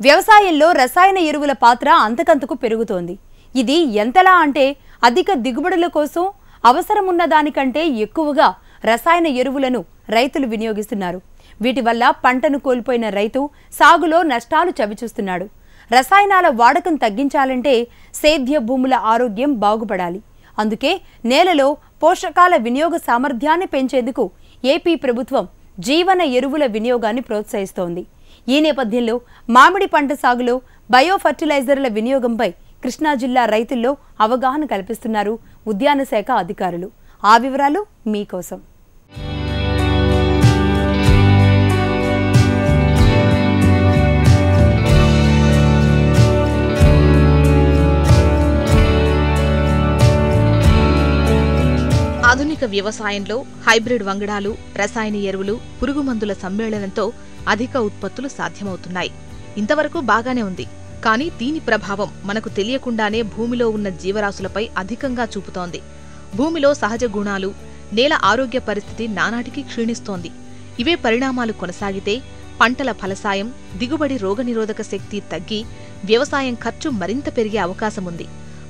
వ్యవసాయంలో రసాయన ఎరువుల పాత్ర అంతకంతకు పెరుగుతోంది. ఇది ఎంతలా అంటే అధిక దిగుబడుల కోసం అవసరమున్న దానికంటే ఎక్కువగా రసాయన ఎరువులను రైతులు వినియోగిస్తున్నారు. వీటి వల్ల పంటను కోల్పోయిన రైతు సాగులో నష్టాలు చవిచూస్తున్నాడు. రసాయనాల వాడకం తగ్గించాలంటే సేద్య భూముల ఆరోగ్యం బాగుపడాలి. అందుకే నేలలో పోషకాల వినియోగ సామర్థ్యాన్ని పెంచేందుకు ఏపీ ప్రభుత్వం జీవన ఎరువుల వినియోగాన్ని ప్రోత్సహిస్తోంది. ఈ నేపథ్యంలో మామిడి పంట సాగులో బయో ఫర్టిలైజర్ల వినియోగంపై కృష్ణా జిల్లా రైతుల్లో అవగాహన కల్పిస్తున్నారు ఉద్యాన శాఖ అధికారులు. ఆ వివరాలు మీకోసం. ఆధునిక వ్యవసాయంలో హైబ్రిడ్ వంగడాలు, రసాయన ఎరువులు, పురుగుమందుల సమ్మేళనంతో అధిక ఉత్పత్తులు సాధ్యమవుతున్నాయి. ఇంతవరకు బాగానే ఉంది. కానీ దీని ప్రభావం మనకు తెలియకుండానే భూమిలో ఉన్న జీవరాశులపై అధికంగా చూపుతోంది. భూమిలో సహజ గుణాలు, నేల ఆరోగ్య పరిస్థితి నానాటికి క్షీణిస్తోంది. ఇవే పరిణామాలు కొనసాగితే పంటల ఫలసాయం, దిగుబడి, రోగనిరోధక శక్తి తగ్గి వ్యవసాయం ఖర్చు మరింత పెరిగే అవకాశముంది.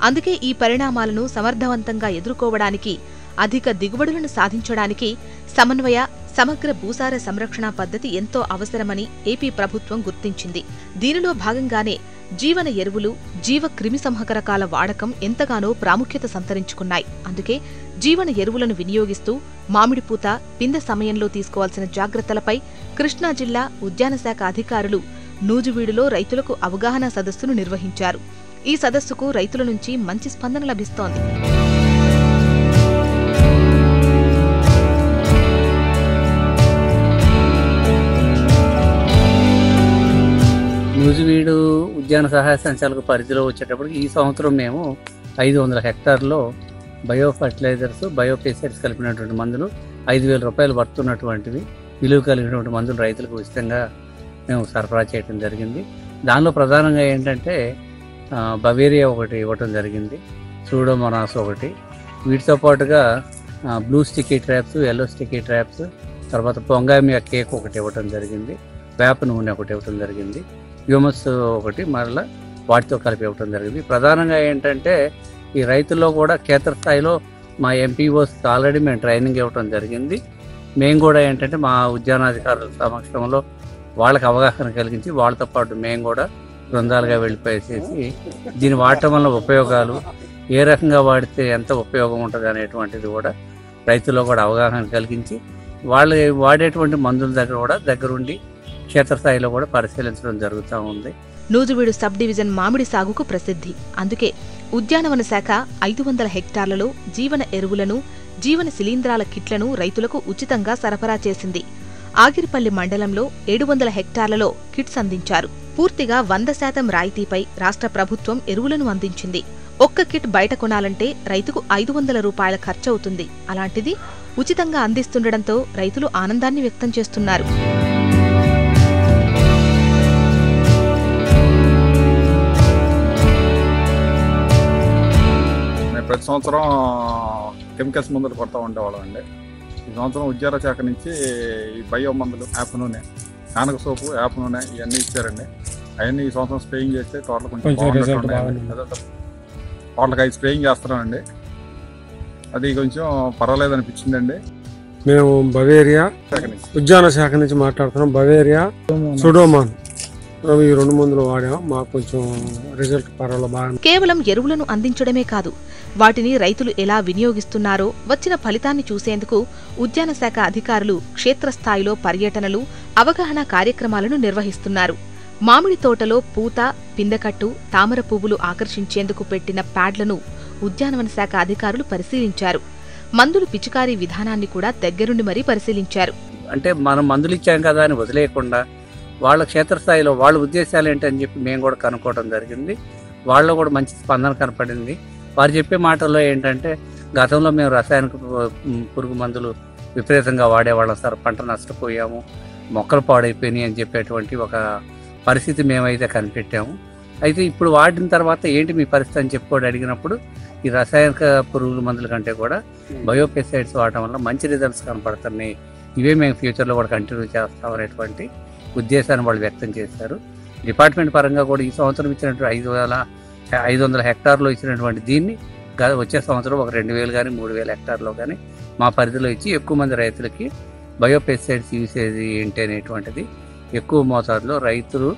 అందుకే ఈ పరిణామాలను సమర్థవంతంగా ఎదుర్కోవడానికి, అధిక దిగుబడులను సాధించడానికి సమన్వయ, సమగ్ర భూసార సంరక్షణ పద్ధతి ఎంతో అవసరమని ఏపీ ప్రభుత్వం గుర్తించింది. దీనిలో భాగంగానే జీవన ఎరువులు, జీవ క్రిమిసంహారకాల వాడకం ఎంతగానో ప్రాముఖ్యత సంతరించుకున్నాయి. అందుకే జీవన ఎరువులను వినియోగిస్తూ మామిడి పూత, పిందె సమయంలో తీసుకోవాల్సిన జాగ్రత్తలపై కృష్ణా జిల్లా ఉద్యాన శాఖ అధికారులు నూజివీడులో రైతులకు అవగాహన సదస్సును నిర్వహించారు. ఈ సదస్సుకు రైతుల నుంచి మంచి స్పందన లభిస్తోంది. నూజివీడు ఉద్యాన సహాయ సంచాలక పరిధిలో వచ్చేటప్పటికి ఈ సంవత్సరం మేము 500 హెక్టార్లో బయో ఫర్టిలైజర్స్, బయో పెస్టిసైడ్స్ కలిపినటువంటి మందులు 5,000 రూపాయలు పడుతున్నటువంటివి విలువ కలిగినటువంటి మందులు రైతులకు ఉచితంగా మేము సరఫరా చేయడం జరిగింది. దానిలో ప్రధానంగా ఏంటంటే బవేరియా ఒకటి ఇవ్వటం జరిగింది, సూడోమోనాస్ ఒకటి, వీటితో పాటుగా blue sticky traps, yellow sticky traps, తర్వాత పొంగామియా కేక్ ఒకటి ఇవ్వటం జరిగింది, వేప నూనె ఒకటి ఇవ్వటం జరిగింది, హ్యూమస్ ఒకటి మరలా వాటితో కలిపి ఇవ్వటం జరిగింది. ప్రధానంగా ఏంటంటే ఈ రైతుల్లో కూడా క్షేత్రస్థాయిలో మా ఎంపీఓస్ ఆల్రెడీ మేము ట్రైనింగ్ ఇవ్వటం జరిగింది. మేము కూడా ఏంటంటే మా ఉద్యానాధికారుల సమక్షంలో వాళ్ళకి అవగాహన కలిగించి వాళ్ళతో పాటు మేము కూడా బృందాలుగా వెళ్ళిపోయేసేసి దీన్ని వాడటం వల్ల ఉపయోగాలు, ఏ రకంగా వాడితే ఎంత ఉపయోగం ఉంటుంది అనేటువంటిది కూడా రైతుల్లో కూడా అవగాహన కలిగించి వాళ్ళు వాడేటువంటి మందుల దగ్గర కూడా దగ్గరుండి క్షేత్రస్థాయిలో కూడా పరిశీలించడం జరుగుతూ ఉంది. నూజివీడు సబ్ డివిజన్ మామిడి సాగుకు ప్రసిద్ధి. అందుకే ఉద్యానవన శాఖ 500 హెక్టార్లలో జీవన ఎరువులను, జీవన శిలీంధ్రాల కిట్లను రైతులకు ఉచితంగా సరఫరా చేసింది. ఆగిరిపల్లి మండలంలో 700 హెక్టార్లలో కిట్స్ అందించారు. పూర్తిగా 100% రాయితీపై రాష్ట్ర ప్రభుత్వం ఎరువులను అందించింది. ఒక్క కిట్ బయట కొనాలంటే రైతుకు 500 రూపాయల ఖర్చవుతుంది. అలాంటిది ఉచితంగా అందిస్తుండటంతో రైతులు ఆనందాన్ని వ్యక్తం చేస్తున్నారు. ప్రతి సంవత్సరం కెమికల్స్ మందులు కొడతా ఉండేవాళ్ళం అండి. ఈ సంవత్సరం ఉద్యాన శాఖ నుంచి ఈ బయో మందులు, యాప్ నూనె, కానక సోపు, యాప్ నూనె ఇవన్నీ ఇచ్చారండి. అవన్నీ ఈ సంవత్సరం స్ప్రేయింగ్ చేస్తే తోటలు కొంచెం తోటలకు 5 స్ప్రేయింగ్ చేస్తున్నామండి. అది కొంచెం పర్వాలేదు అనిపించిందండి. మేము బవేరియా ఉద్యాన శాఖ నుంచి మాట్లాడుతున్నాం. బవేరియా, సుడోమాన్ ఈ 2 మందులు వాడాం. మాకు కొంచెం రిజల్ట్ పర్వాలేదు, బాగా. కేవలం ఎరువులను అందించడమే కాదు, వాటిని రైతులు ఎలా వినియోగిస్తున్నారో వచ్చిన ఫలితాన్ని చూసేందుకు ఉద్యాన శాఖ అధికారులు క్షేత్రస్థాయిలో పర్యటనలు, అవగాహన కార్యక్రమాలను నిర్వహిస్తున్నారు. మామిడి తోటలో పూత, పిందెకట్టు, తామర పువ్వులు ఆకర్షించేందుకు పెట్టిన ప్యాడ్లను ఉద్యానవన శాఖ అధికారులు పరిశీలించారు. మందులు పిచికారీ విధానాన్ని కూడా దగ్గరుండి మరీ పరిశీలించారు. అంటే మనం మందులు ఇచ్చాం కదా అని వదిలేయకుండా వాళ్ళ క్షేత్రస్థాయిలో వాళ్ళ ఉద్దేశాలు ఏంటని చెప్పి మేము కూడా కనుక్కోవడం జరిగింది. వాళ్ళలో కూడా మంచి స్పందన కనపడింది. వారు చెప్పే మాటల్లో ఏంటంటే గతంలో మేము రసాయనిక పురుగు మందులు విపరీతంగా వాడేవాళ్ళం సార్, పంట నష్టపోయాము, మొక్కలు పాడైపోయినాయి అని చెప్పేటువంటి ఒక పరిస్థితి మేమైతే కనిపెట్టాము. అయితే ఇప్పుడు వాడిన తర్వాత ఏంటి మీ పరిస్థితి అని చెప్పుకోవడం అడిగినప్పుడు ఈ రసాయనిక పురుగుల మందుల కంటే కూడా బయోపెస్టిసైడ్స్ వాడటం వల్ల మంచి రిజల్ట్స్ కనపడుతున్నాయి, ఇవే మేము ఫ్యూచర్లో కూడా కంటిన్యూ చేస్తామనేటువంటి ఉద్దేశాన్ని వాళ్ళు వ్యక్తం చేశారు. డిపార్ట్మెంట్ పరంగా కూడా ఈ సంవత్సరం ఇచ్చినటువంటి 500 హెక్టార్లో ఇచ్చినటువంటి దీన్ని వచ్చే సంవత్సరం ఒక 2000 కానీ 3000 హెక్టార్లో కానీ మా పరిధిలో ఇచ్చి ఎక్కువ మంది రైతులకి బయోపెస్టిసైడ్స్ యూసేజ్ ఏంటి అనేటువంటిది ఎక్కువ మోతాదులో రైతులు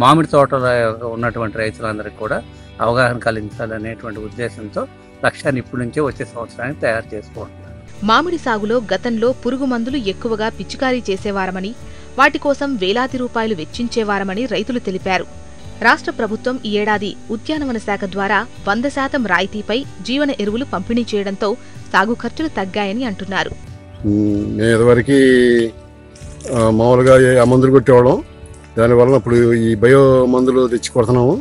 మామిడి తోటలో ఉన్నటువంటి రైతులందరికీ కూడా అవగాహన కలిగించాలనేటువంటి ఉద్దేశంతో లక్ష్యాన్ని ఇప్పటి నుంచే వచ్చే సంవత్సరానికి తయారు చేసుకుంటున్నారు. మామిడి సాగులో గతంలో పురుగు మందులు ఎక్కువగా పిచికారీ చేసేవారమని, వాటి కోసం వేలాది రూపాయలు వెచ్చించేవారమని రైతులు తెలిపారు. రాష్ట్ర ప్రభుత్వం ఈ ఏడాది ఉద్యానవన శాఖ ద్వారా 100% రాయితీపై జీవన ఎరువులు పంపిణీ చేయడంతో సాగు ఖర్చులు తగ్గాయని అంటున్నారు. ఇదివరకు మామూలుగా ఆ మందులు కొట్టేవాళ్ళం, దానివల్ల ఇప్పుడు ఈ బయో మందులు తెచ్చి కొడుతున్నాము.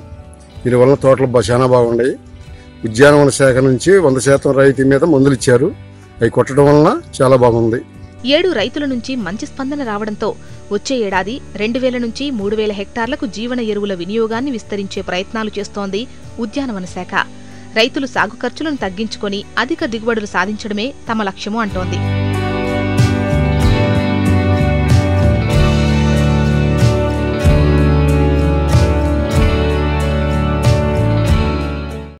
దీనివల్ల తోటలు చాలా బాగున్నాయి. ఉద్యానవన శాఖ నుంచి 100% రాయితీ మీద మందులు ఇచ్చారు. అవి కొట్టడం వలన చాలా బాగుంది. 7 రైతుల నుంచి మంచి స్పందన రావడంతో వచ్చే ఏడాది 2000 నుంచి 3000 హెక్టార్లకు జీవన ఎరువుల వినియోగాన్ని విస్తరించే ప్రయత్నాలు చేస్తోంది ఉద్యానవన శాఖ. రైతులు సాగు ఖర్చులను తగ్గించుకొని అధిక దిగుబడులు సాధించడమే తమ లక్ష్యము అంటోంది.